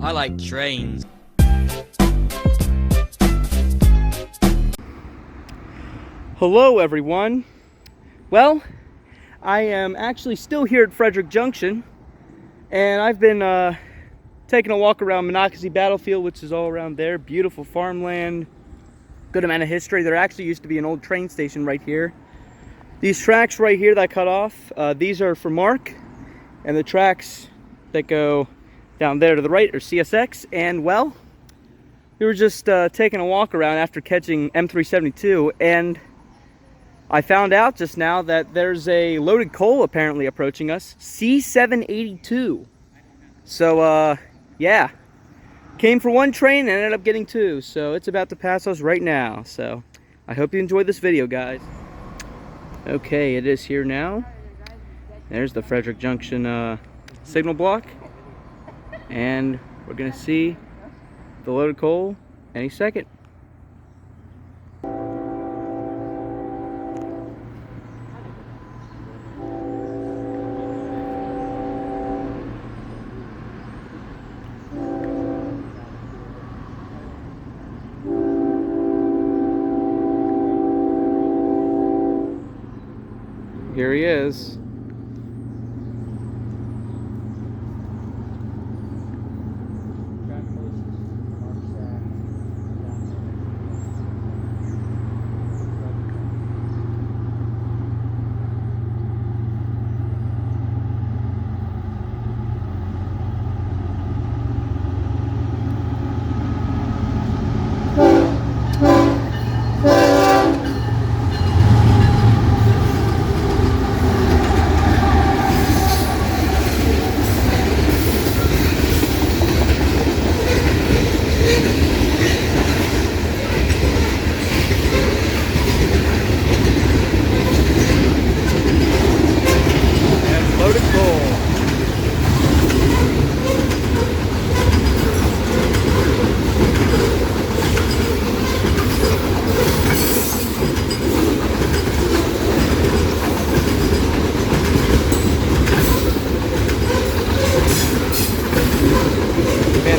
I like trains. Hello everyone. Well, I am actually still here at Frederick Junction, and I've been taking a walk around Monocacy Battlefield, which is all around there. Beautiful farmland, good amount of history. There actually used to be an old train station right here. These tracks right here that I cut off, these are for Mark, and the tracks that go down there to the right are CSX. And well, we were just taking a walk around after catching M372, and I found out just now that there's a loaded coal apparently approaching us, C782. So yeah, came for one train and ended up getting two, so it's about to pass us right now. So I hope you enjoyed this video, guys. Okay, it is here now. There's the Frederick Junction signal block, and we're gonna see the loaded coal any second. Here he is.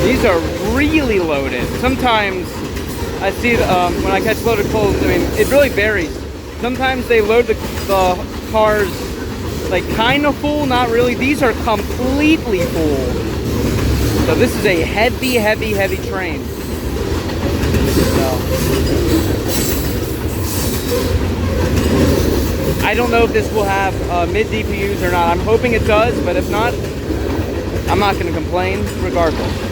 These are really loaded. Sometimes I see when I catch loaded coals, I mean, it really varies. Sometimes they load the cars like kind of full, not really. These are completely full. So this is a heavy, heavy, heavy train. So I don't know if this will have mid DPUs or not. I'm hoping it does, but if not, I'm not going to complain regardless.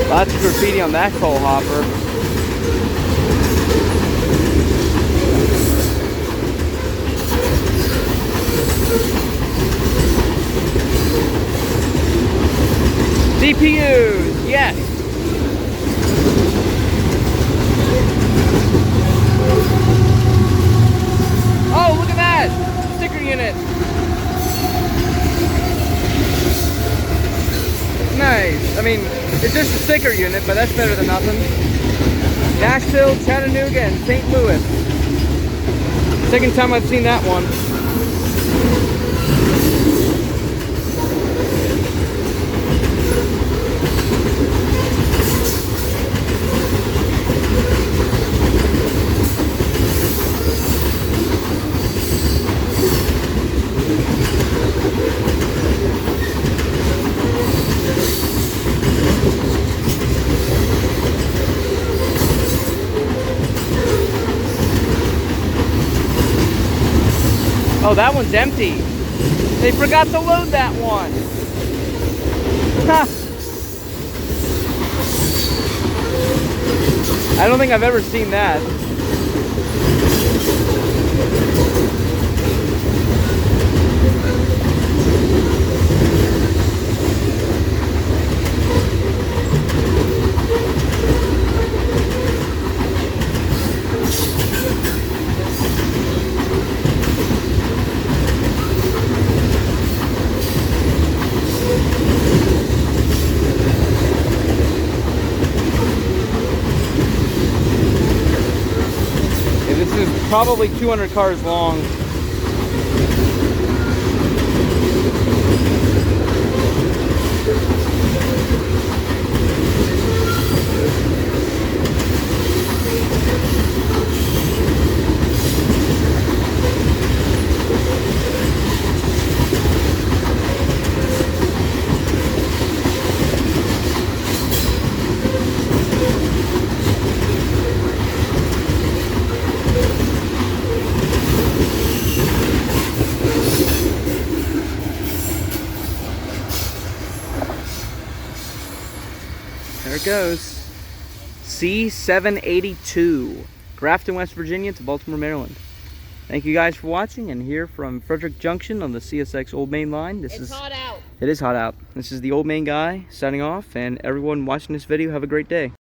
Lots of graffiti on that coal hopper. DPUs, yes. Oh, look at that sticker unit. Nice. I mean, it's just a sticker unit, but that's better than nothing. Nashville, Chattanooga, and St. Louis. Second time I've seen that one. Oh, that one's empty. They forgot to load that one. Ha! I don't think I've ever seen that. probably 200 cars long. There it goes. C782. Grafton, West Virginia to Baltimore, Maryland. Thank you guys for watching, and here from Frederick Junction on the CSX Old Main Line. It's hot out. It is hot out. This is the Old Main guy signing off, and everyone watching this video, have a great day.